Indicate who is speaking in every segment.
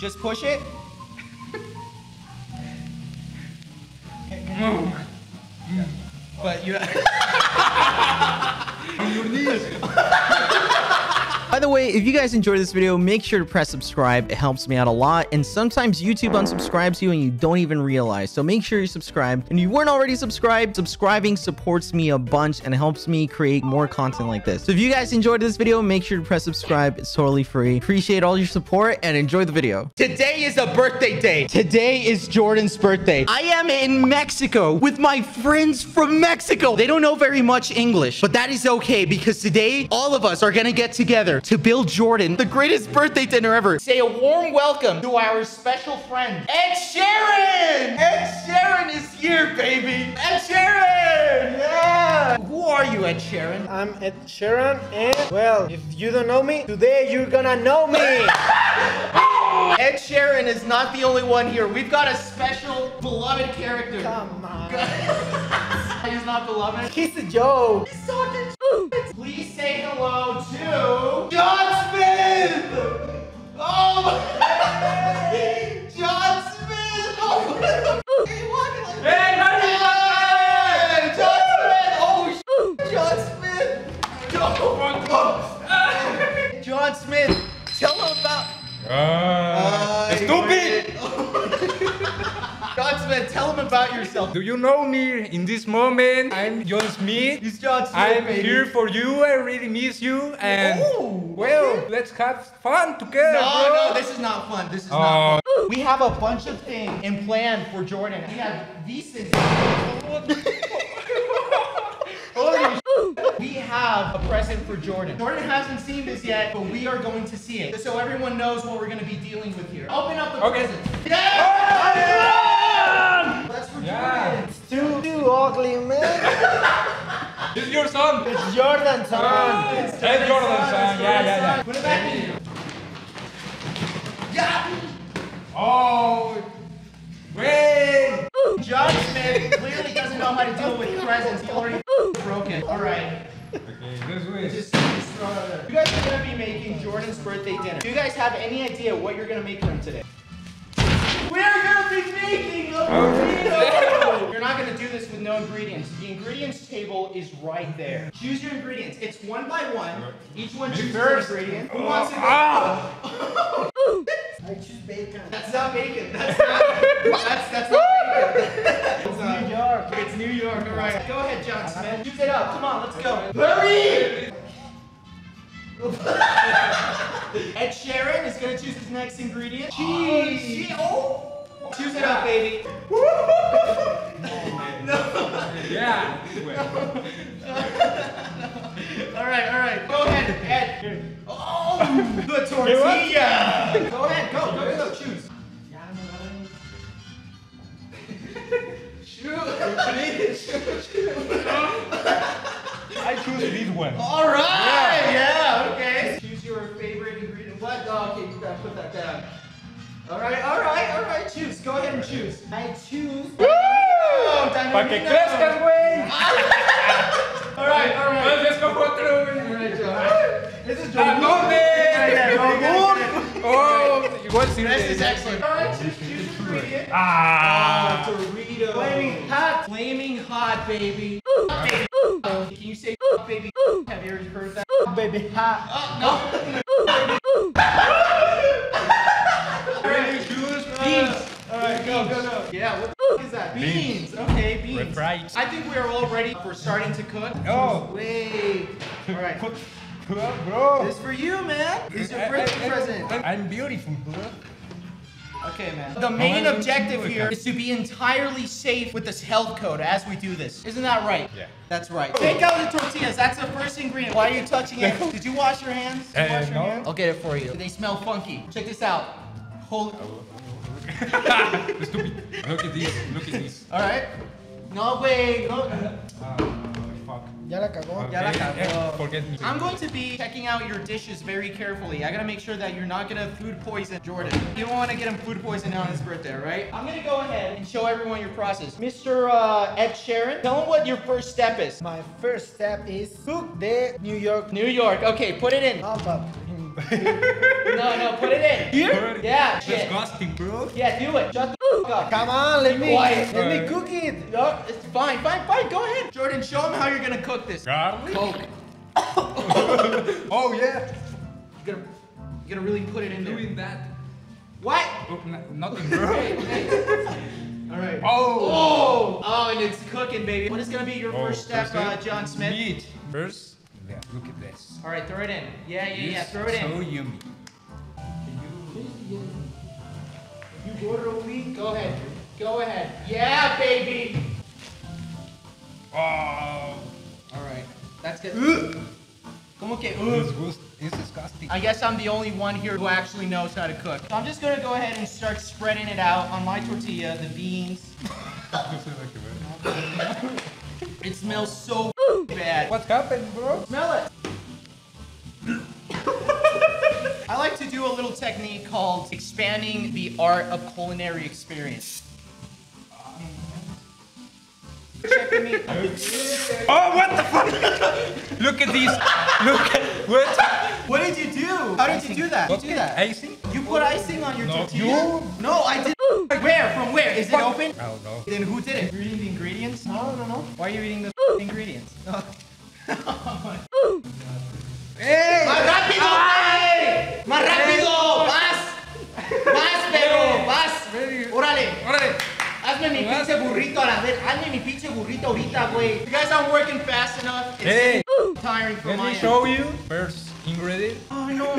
Speaker 1: Just push it. But you...
Speaker 2: On your knees.
Speaker 3: By the way, if you guys enjoyed this video, make sure to press subscribe. It helps me out a lot. And sometimes YouTube unsubscribes you and you don't even realize. So make sure you subscribe. And if you weren't already subscribed, subscribing supports me a bunch and helps me create more content like this. So if you guys enjoyed this video, make sure to press subscribe. It's totally free. Appreciate all your support and enjoy the video.
Speaker 1: Today is a birthday day. Today is Jordan's birthday. I am in Mexico with my friends from Mexico. They don't know very much English, but that is okay because today all of us are gonna get together to build Jordan the greatest birthday dinner ever. Say a warm welcome to our special friend, Ed Sheeran! Ed Sheeran is here, baby! Ed Sheeran! Yeah! Who are you, Ed Sheeran?
Speaker 4: I'm Ed Sheeran, and well, if you don't know me, today you're gonna know me!
Speaker 1: Ed Sheeran is not the only one here. We've got a special beloved character.
Speaker 4: Come on.
Speaker 1: He's not beloved.
Speaker 4: He's a joke.
Speaker 1: He's talking shit. Please say hello to John Smith! Oh! John Smith! Oh! Hey, what? Hey, buddy! John Smith! Oh, John Smith! John Smith, tell him about...
Speaker 2: Stupid!
Speaker 1: John Smith, tell him about yourself.
Speaker 2: Do you know me in this moment? I'm John Smith.
Speaker 1: He's John Smith,
Speaker 2: I'm
Speaker 1: baby.
Speaker 2: here for you. I really miss you. And well, let's have fun together.
Speaker 1: No, this is not fun. This is not fun. We have a bunch of things in plan for Jordan. We have visas. We have a present for Jordan. Jordan hasn't seen this yet, but we are going to see it. So everyone knows what we're going to be dealing with here. Open up the present. Yeah! That's for Jordan.
Speaker 4: It's too ugly, man.
Speaker 2: This is your son.
Speaker 4: It's Jordan's son.
Speaker 1: It's
Speaker 2: Hey, Jordan's son. Yeah.
Speaker 1: Put it back in. Yeah!
Speaker 2: Oh, wait.
Speaker 1: John Smith clearly doesn't know how to deal with presents. He already broken. All right.
Speaker 2: Okay, this way.
Speaker 1: Just throw it out there. You guys are going to be making Jordan's birthday dinner. Do you guys have any idea what you're going to make for him today? We're going to be making a burrito! You're not going to do this with no ingredients. The ingredients table is right there. Choose your ingredients. It's one by one. Each one chooses an ingredient. Who wants to go?
Speaker 4: I choose bacon.
Speaker 1: That's not bacon. That's not bacon. It's
Speaker 4: New York.
Speaker 1: It's New York. All right. Go ahead, John Smith. Choose it up. Come on, let's go. Hurry! Ed Sheeran is going to choose his next ingredient. Cheese. Oh. Choose it up, baby. No.
Speaker 2: Yeah.
Speaker 1: All right. Go ahead, Ed. Oh, the tortilla. Go ahead. Go. Choose.
Speaker 2: I choose this one.
Speaker 1: All right. Yeah. Okay. Choose your favorite ingredient. What? Oh, okay. You gotta put that down. All right. Choose. Go ahead and choose.
Speaker 4: I choose.
Speaker 2: Pa' que crezcas, güey.
Speaker 1: All right.
Speaker 2: Let's go for through.
Speaker 1: This is
Speaker 2: ¿A dónde? Oh, igual sí.
Speaker 1: This is excellent. All right. Choose your ingredient.
Speaker 2: Ah.
Speaker 1: Dorito. Flaming hot. Flaming hot, baby. Can you say baby? Have you ever heard that?
Speaker 4: Baby hot.
Speaker 1: No. Beans. All right, go. Yeah, what the f is that? Beans. Okay, beans.
Speaker 2: We're fried.
Speaker 1: I think we are all ready for starting to cook.
Speaker 2: Oh.
Speaker 1: Wait. All right.
Speaker 2: Bro.
Speaker 1: This is for you, man. This is your birthday present.
Speaker 2: I'm beautiful, bro.
Speaker 1: Okay, man. The main objective here is to be entirely safe with this health code as we do this. Isn't that right?
Speaker 2: Yeah.
Speaker 1: That's right. Take out the tortillas. That's the first ingredient. Why are you touching it? Did you wash your hands? Did you wash your
Speaker 2: no.
Speaker 1: hands? I'll get it for you. They smell funky. Check this out. Hold.
Speaker 2: Stupid. Look at this.
Speaker 1: All right. No, wait. No.
Speaker 2: Fuck.
Speaker 4: Ya la cagó.
Speaker 1: Ya la cagó.
Speaker 2: Forget me.
Speaker 1: I'm going to be checking out your dishes very carefully. I gotta make sure that you're not gonna food poison Jordan. You don't want to get him food poisoning on his birthday, right? I'm gonna go ahead and show everyone your process. Mr. Ed Sheeran, tell him what your first step is.
Speaker 4: My first step is cook the New York.
Speaker 1: New York. Okay, put it in.
Speaker 4: Half up.
Speaker 1: No, put it in. Here? Yeah, shit.
Speaker 2: Disgusting, bro.
Speaker 1: Yeah, do it. Shut the f up.
Speaker 4: Come on, let me
Speaker 1: quiet.
Speaker 4: cook it.
Speaker 1: No, it's fine. Go ahead. Jordan, show him how you're gonna cook this.
Speaker 2: Garlic?
Speaker 1: Coke.
Speaker 2: Oh, yeah.
Speaker 1: You gotta really put it in there.
Speaker 2: Doing that.
Speaker 1: What?
Speaker 2: Oh, nothing, bro.
Speaker 1: Hey. All right.
Speaker 2: Oh.
Speaker 1: And it's cooking, baby. What is gonna be your first step, John Smith?
Speaker 2: Meat. First, yeah, look at this.
Speaker 1: All right, throw it in. Yeah. Throw it
Speaker 2: So
Speaker 1: in.
Speaker 2: yummy.
Speaker 1: You order a week? Go ahead. Yeah, baby.
Speaker 2: Oh.
Speaker 1: All right. That's good. Como que?
Speaker 2: It's disgusting.
Speaker 1: I guess I'm the only one here who actually knows how to cook. So I'm just gonna go ahead and start spreading it out on my tortilla, the beans. It smells so bad.
Speaker 2: What's happened, bro?
Speaker 1: Smell it. I like to do a little technique called expanding the art of culinary experience. Checking me.
Speaker 2: Oh, what the fuck? Look at these. Look at what?
Speaker 1: What did you do? How did you do that?
Speaker 2: What? Icing?
Speaker 1: You put icing on your
Speaker 2: No,
Speaker 1: tortilla?
Speaker 2: you.
Speaker 1: No, I didn't. Where? From where? Is it open?
Speaker 2: I don't know.
Speaker 1: Then who did it? You're eating the ingredients?
Speaker 4: No.
Speaker 1: Why are you eating the ingredients?
Speaker 2: Hey!
Speaker 1: ¡Más rápido, güey! ¡Más rápido! ¡Más! ¡Más, pero! ¡Más! ¡Órale!
Speaker 2: Órale.
Speaker 1: Hazme mi pinche burrito a la vez. Hazme mi pinche burrito ahorita, güey. You guys aren't working fast enough. It's
Speaker 2: Hey!
Speaker 1: tiring for
Speaker 2: Let
Speaker 1: my
Speaker 2: me show you. First ingredient.
Speaker 1: Oh, no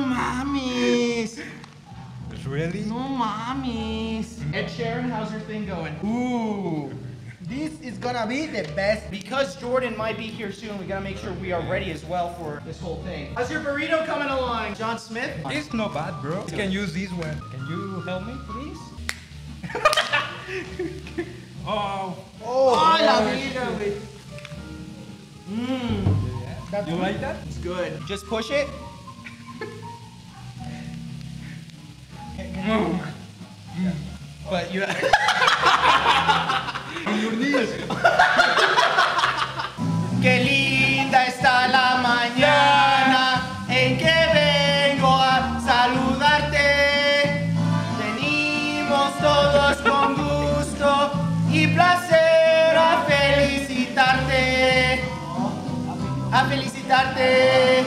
Speaker 1: mames.
Speaker 2: Really?
Speaker 1: No mames. Ed Sheeran, how's your thing going? Ooh.
Speaker 4: This is gonna be the best.
Speaker 1: Because Jordan might be here soon, we gotta make sure we are ready as well for this whole thing. How's your burrito coming along, John Smith?
Speaker 2: It's not bad, bro. You can use this one. Can you help me, please? Oh.
Speaker 1: Oh, la vida, güey.
Speaker 2: You like that?
Speaker 1: It's good. Just push it. But you. Qué linda está la mañana en que vengo a saludarte. Venimos todos con gusto y placer a felicitarte. A felicitarte.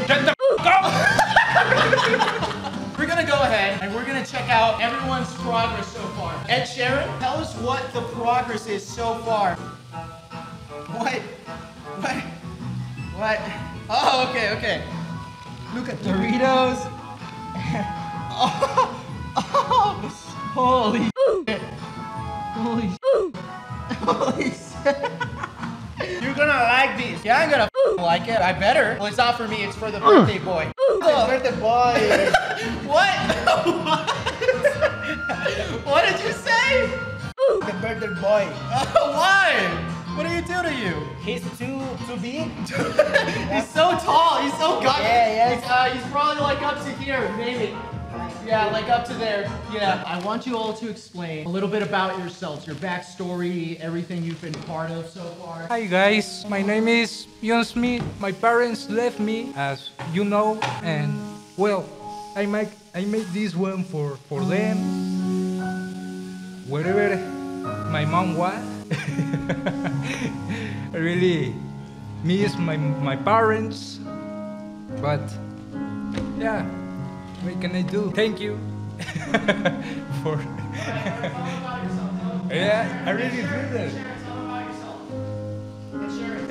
Speaker 1: We're gonna go ahead and we're gonna check out everyone's progress so far. Ed Sheeran, tell us what the progress is so far. What? Oh, okay. Look at Doritos. Holy shit. Holy shit.
Speaker 4: You're gonna like this.
Speaker 1: Yeah, I'm gonna like it. I better. Well, it's not for me. It's for the birthday boy.
Speaker 4: The birthday boy.
Speaker 1: What? What did you say?
Speaker 4: The birthday boy.
Speaker 1: Why? What did he do to you?
Speaker 4: He's too big.
Speaker 1: He's so tall. He's so gut.
Speaker 4: Yeah.
Speaker 1: He's probably like up to here, maybe. Yeah, like up to there. Yeah. I want you all to explain a little bit about yourselves, your backstory, everything you've been part of so far.
Speaker 2: Hi guys, my name is John Smith. My parents left me, as you know, and well, I make this one for them. Wherever my mom was, I really miss my parents, but yeah. What can I do? Thank you for. Yeah, I really do that.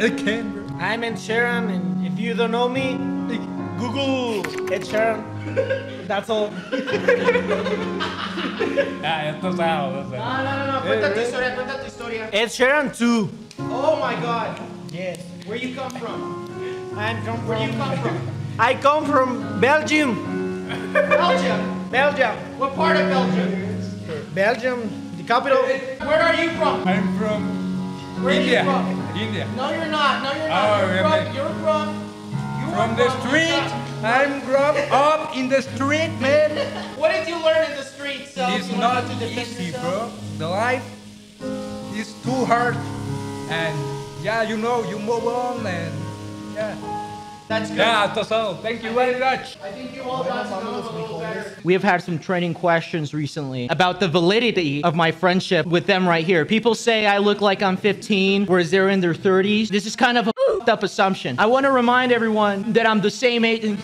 Speaker 2: I can, bro.
Speaker 4: I'm Ed Sheeran, and if you don't know me, Google Ed Sheeran. That's all.
Speaker 2: Esto sao.
Speaker 1: No. Cuenta tu historia.
Speaker 4: Ed Sheeran 2.
Speaker 1: Oh my God.
Speaker 4: Yes.
Speaker 1: Where you come from?
Speaker 4: Where
Speaker 1: do you come from?
Speaker 4: I come from Belgium.
Speaker 1: Belgium. What part of Belgium?
Speaker 4: Belgium, the capital.
Speaker 1: Where are you from?
Speaker 2: I'm from
Speaker 1: Where
Speaker 2: India.
Speaker 1: are you from?
Speaker 2: India.
Speaker 1: No, you're not.
Speaker 2: Oh,
Speaker 1: You're from
Speaker 2: From the street. I'm grown up in the street, man.
Speaker 1: What did you learn in the streets?
Speaker 2: It's not easy, bro. The life is too hard. And yeah, you know, you move on and yeah.
Speaker 1: That's good.
Speaker 2: Yeah, that's all. Thank you very much.
Speaker 1: I think you all got to know him a little better. We have had some training questions recently about the validity of my friendship with them right here. People say I look like I'm 15, whereas they're in their 30s. This is kind of a up assumption. I want to remind everyone that I'm the same age.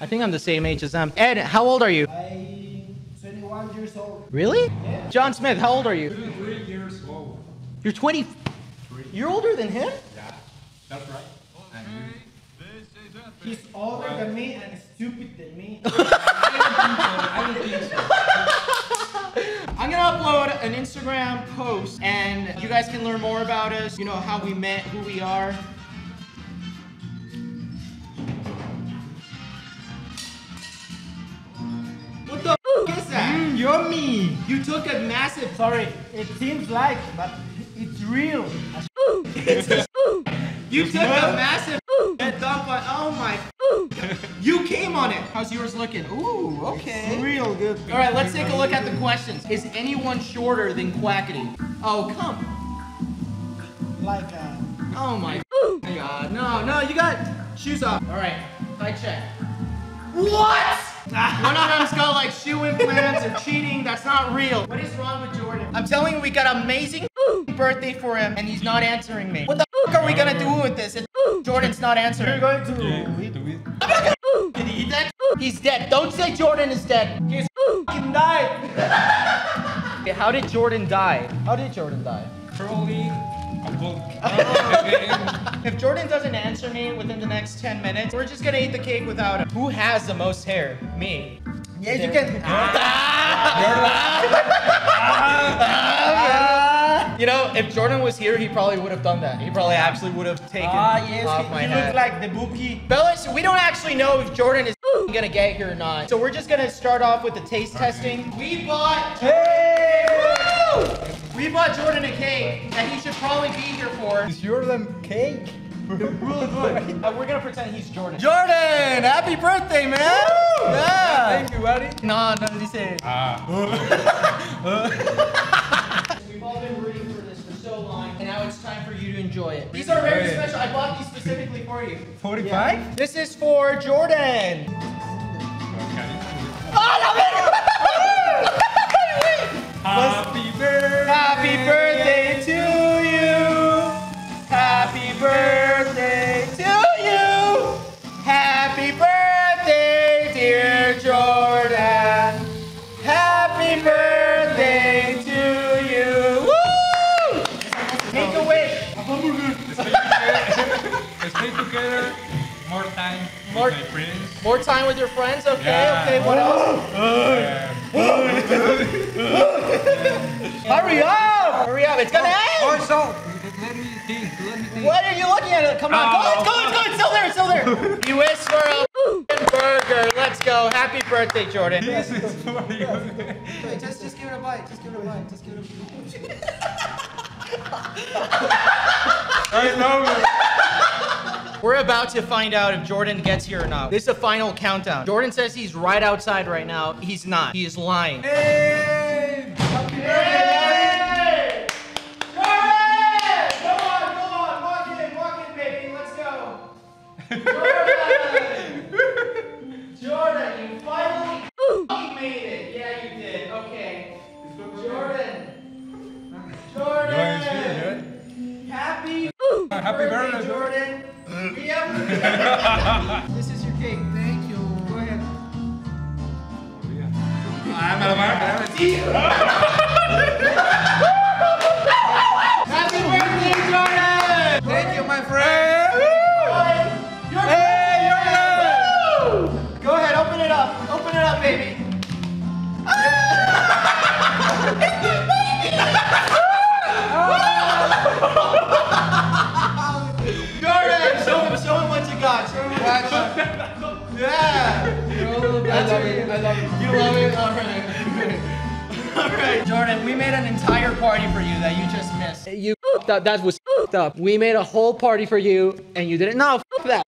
Speaker 1: I think I'm the same age as them. Ed, how old are you?
Speaker 4: I'm 21 years old.
Speaker 1: Really? Yeah. John Smith, how old are you?
Speaker 2: 3 years old.
Speaker 1: You're 20. You're older than him?
Speaker 2: Yeah, that's right. And
Speaker 4: He's older than me and stupid than me.
Speaker 2: I don't think so.
Speaker 1: I'm gonna upload an Instagram post and you guys can learn more about us, you know, how we met, who we are. What the f is that?
Speaker 4: Yummy.
Speaker 1: You took a massive...
Speaker 4: Sorry, it seems like, but it's real.
Speaker 1: You took a massive dump on... Oh my... You came on it. How's yours looking? Ooh, okay.
Speaker 4: Real good.
Speaker 1: All right, let's take a look at the questions. Is anyone shorter than Quackity? Oh, come.
Speaker 4: Like
Speaker 1: Oh my God. No, you got shoes off. All right, I check. What? One of them's got like shoe implants or cheating. That's not real. What is wrong with Jordan? I'm telling you, we got an amazing birthday for him and he's not answering me. What the are we gonna do with this? Jordan's not answering.
Speaker 4: You're going to
Speaker 1: I'm not gonna eat that. He's dead. Don't say Jordan is dead.
Speaker 4: He's fucking died.
Speaker 1: Okay, how did Jordan die? How did Jordan die?
Speaker 2: Probably a book.
Speaker 1: If Jordan doesn't answer me within the next 10 minutes, we're just gonna eat the cake without him. Who has the most hair? Me.
Speaker 4: Yes, you can.
Speaker 1: You know, if Jordan was here, he probably would have done that. He probably actually would have taken
Speaker 4: Yes,
Speaker 1: off my
Speaker 4: you
Speaker 1: head.
Speaker 4: look like the bookie.
Speaker 1: Fellas, we don't actually know if Jordan is gonna get here or not. So we're just gonna start off with the taste testing. We bought... Woo! We bought Jordan a cake that he should probably be here for.
Speaker 4: Is Jordan cake?
Speaker 1: Really good. We're gonna pretend he's Jordan. Jordan, happy birthday, man! Yeah.
Speaker 4: Thank you, buddy.
Speaker 1: No, dice. We've all been rooting for this for so long, and now it's time for you to enjoy it. These are very special. I bought these specifically for you.
Speaker 4: 45?
Speaker 1: This is for Jordan.
Speaker 2: Happy birthday!
Speaker 1: Happy birthday to you. Happy birthday to you. Happy birthday, dear Jordan. Happy birthday to you. Woo! Make a wish.
Speaker 2: Stay together. More time
Speaker 1: More-
Speaker 2: with my friends.
Speaker 1: More time with your friends? Okay,
Speaker 2: Yeah.
Speaker 1: okay. What else? Hurry up! Hurry up! It's gonna end.
Speaker 2: Also, let me think.
Speaker 1: What are you looking at? Come on, go, it's still there, it's still there. You wish for a burger. Let's go. Happy birthday, Jordan.
Speaker 2: This is for you.
Speaker 1: Wait, just give it a bite. Just give it a bite. Just give it a
Speaker 2: I know.
Speaker 1: We're about to find out if Jordan gets here or not. This is a final countdown. Jordan says he's right outside right now. He's not. He is lying.
Speaker 2: Hey!
Speaker 1: Hey! Jordan! Come on. Walk in, baby. Let's go. Jordan, you finally made it. Yeah, you did. Okay. Jordan. Happy birthday, Jordan. We have... This is your cake. Thank you. Go ahead. Happy birthday, Jordan!
Speaker 4: Thank you, my friend.
Speaker 1: Hey, Jordan! Go ahead, open it up. Open it up, baby. Jordan, show him what you got. Yeah. I love it. You love it? All right. All right, Jordan, we made an entire party for you that you just missed. You that was up. We made a whole party for you and you didn't. No, that.